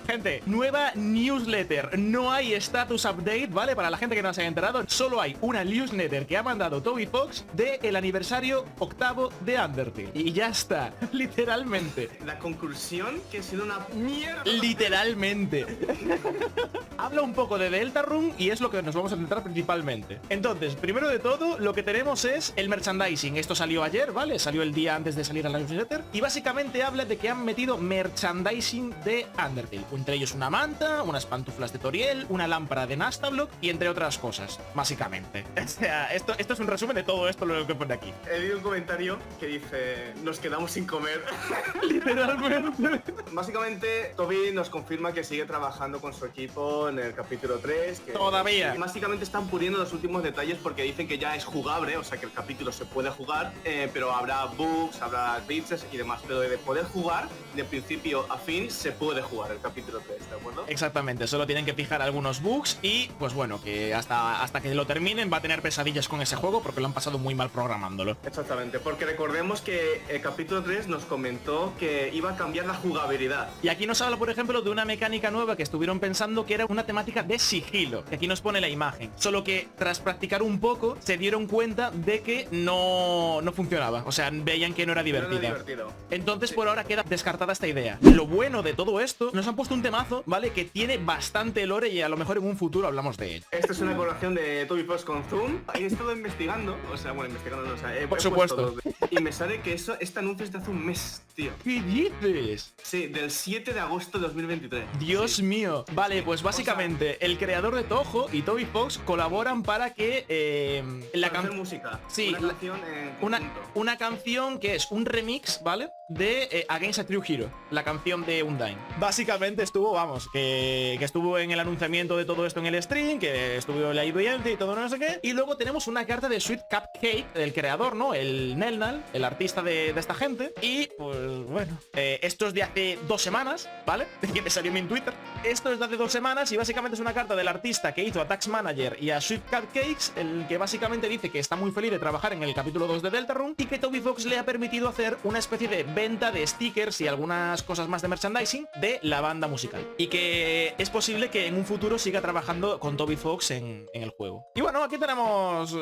gente, nueva newsletter. No hay status update, ¿vale? Para la gente que no se haya enterado, solo hay una newsletter que ha mandado Toby Fox de el aniversario 8º de Undertale. Y ya está, literalmente. La conclusión que ha sido una mierda. Literalmente. Habla un poco de Deltarune y es lo que nos vamos a centrar principalmente. Entonces, primero de todo, lo que tenemos es el merchandising. Esto salió ayer, ¿vale? Salió el día antes de salir a la newsletter. Y básicamente habla de que han metido merchandising de Undertale. Entre ellos una manta, unas pantuflas de Toriel, una lámpara de Nastablock y entre otras cosas, básicamente. O sea, esto es un resumen de todo esto lo que pone aquí. He leído un comentario que dice, nos quedamos sin comer. Literalmente. Básicamente, Toby nos confirma que sigue trabajando con su equipo en el capítulo 3. Que Todavía. Básicamente están puliendo los últimos detalles porque dicen que ya es jugable, o sea que el capítulo se puede jugar, pero habrá bugs, habrá glitches y demás. Pero de poder jugar, de principio a fin, se puede jugar el capítulo 3, ¿de acuerdo? Exactamente, solo tienen que fijar algunos bugs y, pues bueno, que hasta que lo terminen va a tener pesadillas con ese juego porque lo han pasado muy mal programándolo. Exactamente, porque recordemos que el capítulo 3 nos comentó que iba a cambiar la jugabilidad. Y aquí nos habla, por ejemplo, de una mecánica nueva que estuvieron pensando que era una temática de sigilo, que aquí nos pone la imagen. Solo que tras practicar un poco se dieron cuenta de que no funcionaba. O sea, veían que no era divertida. Entonces, sí, por ahora queda descartada esta idea. Lo bueno de todo esto, nos han puesto un temazo, ¿vale? Que tiene bastante lore y a lo mejor en un futuro hablamos de él. Esta es una colaboración de Toby Fox con Zoom. He estado investigando, o sea, por supuesto. Y me sale que este anuncio es de hace un mes, tío. ¿Qué dices? Sí, del 7 de agosto de 2023. Dios mío. Vale, pues básicamente el creador de Toho y Toby Fox colaboran para que hacer música. Sí, una canción que es un remix, ¿vale? De Against a True Hero, la canción de Undyne. Básicamente estuvo, vamos, que estuvo en el anunciamiento de todo esto en el stream, que estuvo en la audiencia y todo no sé qué. Y luego tenemos una carta de Sweet Cupcake del creador, ¿no? El Nelnal, el artista de esta gente. Y pues bueno, esto es de hace 2 semanas, ¿vale? Que me salió en mi Twitter. Esto es de hace 2 semanas y básicamente es una carta del artista que hizo a Tax Manager y a Sweet Cupcakes, el que básicamente dice que está muy feliz de trabajar en el capítulo 2 de Deltarune y que Toby Fox le ha permitido hacer una especie de venta de stickers y algunas cosas más de merchandising de la banda musical. Y que es posible que en un futuro siga trabajando con Toby Fox en el juego. Y bueno, aquí tenemos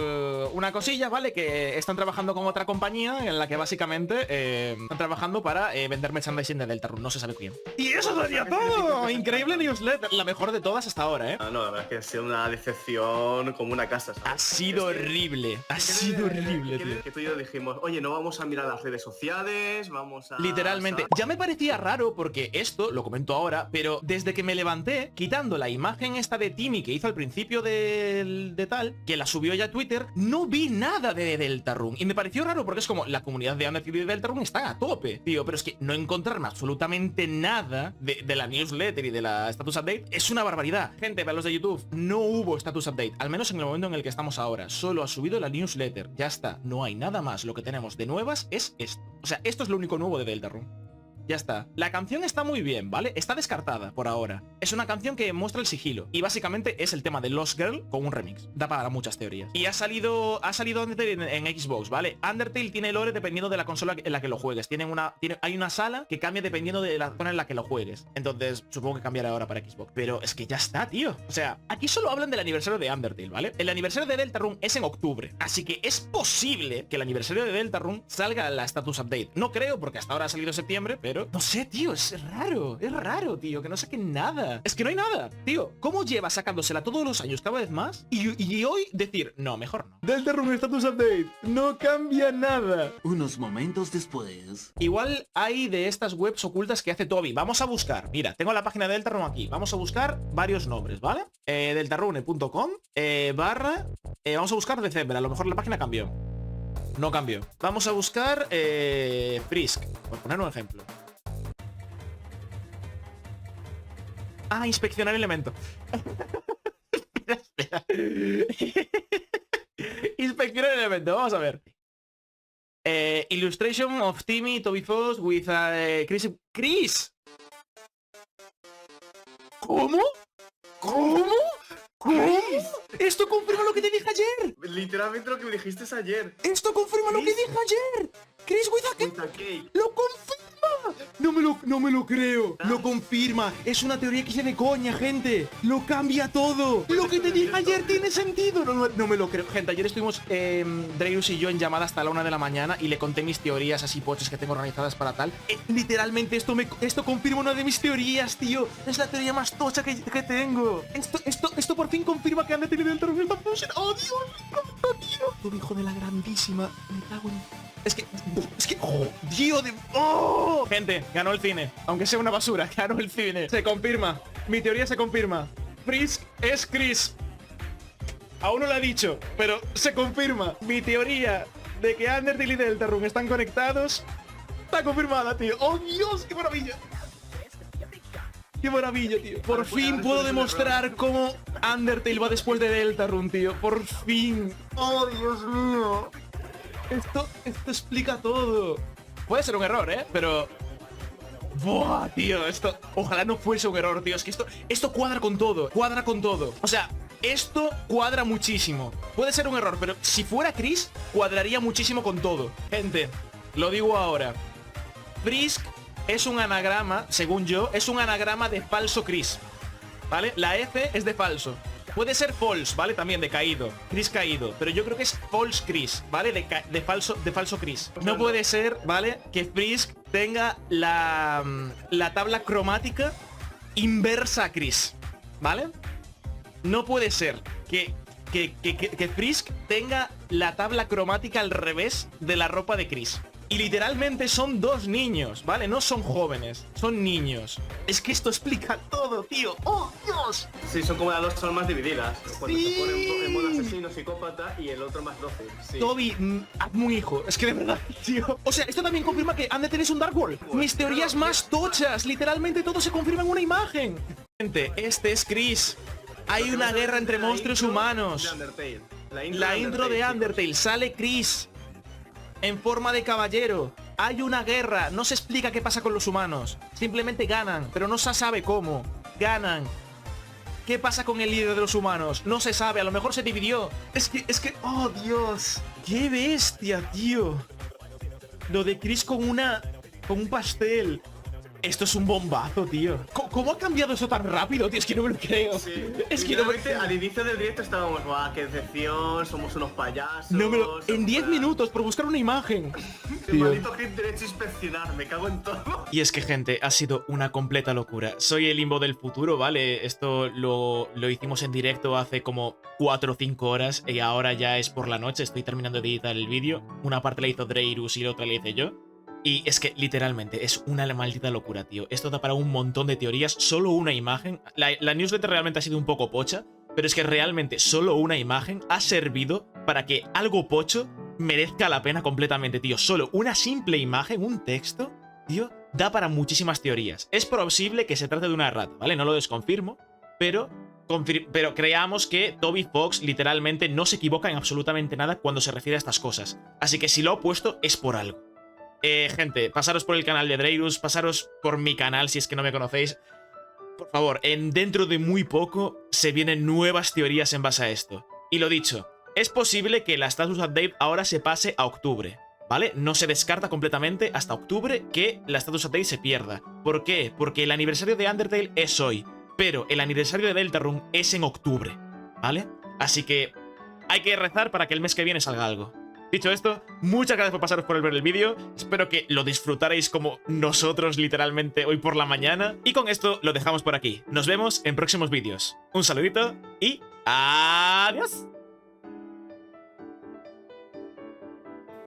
una cosilla, ¿vale? Que están trabajando con otra compañía en la que básicamente están trabajando para vender merchandising de Deltarune. No se sabe quién. Y eso sería todo. Increíble newsletter. La mejor de todas hasta ahora, ¿eh? No, la verdad es que ha sido una decepción como una casa, ¿sabes? Ha sido horrible. Ha sido horrible, tío. Que tú y yo dijimos, oye, no vamos a mirar las redes sociales, vamos a... Literalmente. Ya me parecía raro porque esto, lo comento ahora, pero desde que me levanté, quitando la imagen esta de Timmy que hizo al principio de tal, que la subió ya a Twitter, no vi nada de Deltarune. Y me pareció raro porque es como, la comunidad de Undertale y de Deltarune están a tope, tío. Pero es que no encontrarme absolutamente nada de la newsletter y de la status update es una barbaridad. Gente, para los de YouTube, no hubo status update, al menos en el momento en el que estamos ahora. Solo ha subido la newsletter. Ya está, no hay nada más. Lo que tenemos de nuevas es esto. O sea, esto es lo único nuevo de Deltarune. Ya está. La canción está muy bien, ¿vale? Está descartada por ahora. Es una canción que muestra el sigilo. Y básicamente es el tema de Lost Girl con un remix. Da para muchas teorías. Y ha salido Undertale en Xbox, ¿vale? Undertale tiene lore dependiendo de la consola en la que lo juegues. Hay una sala que cambia dependiendo de la zona en la que lo juegues. Entonces, supongo que cambiará ahora para Xbox. Pero es que ya está, tío. O sea, aquí solo hablan del aniversario de Undertale, ¿vale? El aniversario de Deltarune es en octubre. Así que es posible que el aniversario de Deltarune salga a la status update. No creo, porque hasta ahora ha salido en septiembre, pero... No sé, tío, es raro, tío, que no saquen nada. Es que no hay nada, tío. ¿Cómo lleva sacándosela todos los años cada vez más? Y hoy decir, no, mejor no. Deltarune status update, no cambia nada. Unos momentos después. Igual hay de estas webs ocultas que hace Toby. Vamos a buscar, mira, tengo la página de Deltarune aquí. Vamos a buscar varios nombres, ¿vale? Deltarune.com vamos a buscar December, a lo mejor la página cambió. No cambió. Vamos a buscar Frisk, por poner un ejemplo. Ah, inspeccionar elemento. espera. Inspeccionar elemento, vamos a ver. Illustration of Timmy, Toby Fox with Chris. ¿Cómo? Esto confirma lo que te dije ayer. Literalmente lo que me dijiste ayer. Esto confirma lo que dije ayer. Chris with a cake. Lo confirma. No me lo creo. Lo confirma. Es una teoría que hice de coña, gente. Lo cambia todo. Lo que te dije ayer tiene sentido. No me lo creo. Gente, ayer estuvimos Dreyrus y yo en llamada hasta la 1 de la mañana y le conté mis teorías así poches que tengo organizadas para tal. Literalmente esto confirma una de mis teorías, tío. Es la teoría más tocha que tengo. Esto por fin confirma que Undertale y Deltarune están fusionados. ¡Oh, Dios! Tío. Todo hijo de la grandísima. Me cago en... Es que... ¡Oh, Dios de... ¡Oh! Gente, ganó el cine. Aunque sea una basura, ganó el cine. Se confirma. Mi teoría se confirma. Frisk es Chris. Aún no lo ha dicho, pero se confirma. Mi teoría de que Undertale y Deltarune están conectados está confirmada, tío. ¡Oh, Dios! ¡Qué maravilla! ¡Qué maravilla, tío! Por fin puedo demostrar cómo Undertale va después de Deltarune, tío. Por fin. ¡Oh, Dios mío! Esto explica todo. Puede ser un error, pero... ¡Buah, tío! Esto... Ojalá no fuese un error, tío. Es que esto cuadra con todo. Cuadra con todo. O sea, esto cuadra muchísimo. Puede ser un error, pero si fuera Chris, cuadraría muchísimo con todo. Gente, lo digo ahora. Frisk es un anagrama, según yo, es un anagrama de falso Chris. ¿Vale? La F es de falso. Puede ser false, ¿vale? También de caído. Chris caído. Pero yo creo que es false Chris, ¿vale? De falso Chris. No puede ser, ¿vale? Que Frisk tenga la tabla cromática inversa a Chris, ¿vale? No puede ser que Frisk tenga la tabla cromática al revés de la ropa de Chris. Y literalmente son dos niños, ¿vale? No son jóvenes, son niños. Es que esto explica todo, tío. ¡Oh, Dios! Sí, son como las dos almas divididas. Cuando Sí. se pone en modo asesino, psicópata y el otro más dócil. Sí. Toby, hazme un hijo. Es que de verdad, tío. O sea, esto también confirma que Undertale es un Dark World. Mis teorías más tochas. Literalmente todo se confirma en una imagen. Gente, este es Chris. Hay una guerra entre monstruos humanos. De Undertale. La intro de chicos. Undertale. Sale Chris en forma de caballero. Hay una guerra. No se explica qué pasa con los humanos. Simplemente ganan, pero no se sabe cómo. Ganan. ¿Qué pasa con el líder de los humanos? No se sabe, a lo mejor se dividió. Es que... ¡Oh, Dios! ¡Qué bestia, tío! Lo de Chris con un pastel. Esto es un bombazo, tío. ¿Cómo ha cambiado eso tan rápido, tío? Es que no me lo creo. Sí. Es que no me lo creo. Al inicio del directo estábamos, guau, qué decepción, somos unos payasos. No me lo... En 10 minutos por buscar una imagen. El maldito hit derecho a inspeccionar, me cago en todo. Y es que, gente, ha sido una completa locura. Soy el Limbo del futuro, ¿vale? Esto lo hicimos en directo hace como 4 o 5 horas y ahora ya es por la noche. Estoy terminando de editar el vídeo. Una parte la hizo Dreyrus y la otra la hice yo. Y es que, literalmente, es una maldita locura, tío. Esto da para un montón de teorías. Solo una imagen. La newsletter realmente ha sido un poco pocha, pero es que realmente solo una imagen ha servido para que algo pocho merezca la pena completamente, tío. Solo una simple imagen, un texto, tío, da para muchísimas teorías. Es posible que se trate de una errata, ¿vale? No lo desconfirmo, pero creamos que Toby Fox literalmente no se equivoca en absolutamente nada cuando se refiere a estas cosas. Así que si lo ha puesto es por algo. Gente, pasaros por el canal de Dreyrus, pasaros por mi canal si es que no me conocéis. Por favor, dentro de muy poco se vienen nuevas teorías en base a esto. Y lo dicho, es posible que la status update ahora se pase a octubre, ¿vale? No se descarta completamente hasta octubre que la status update se pierda. ¿Por qué? Porque el aniversario de Undertale es hoy, pero el aniversario de Deltarune es en octubre, ¿vale? Así que hay que rezar para que el mes que viene salga algo. Dicho esto, muchas gracias por pasaros por el ver el vídeo. Espero que lo disfrutaréis como nosotros literalmente hoy por la mañana. Y con esto lo dejamos por aquí. Nos vemos en próximos vídeos. Un saludito y adiós.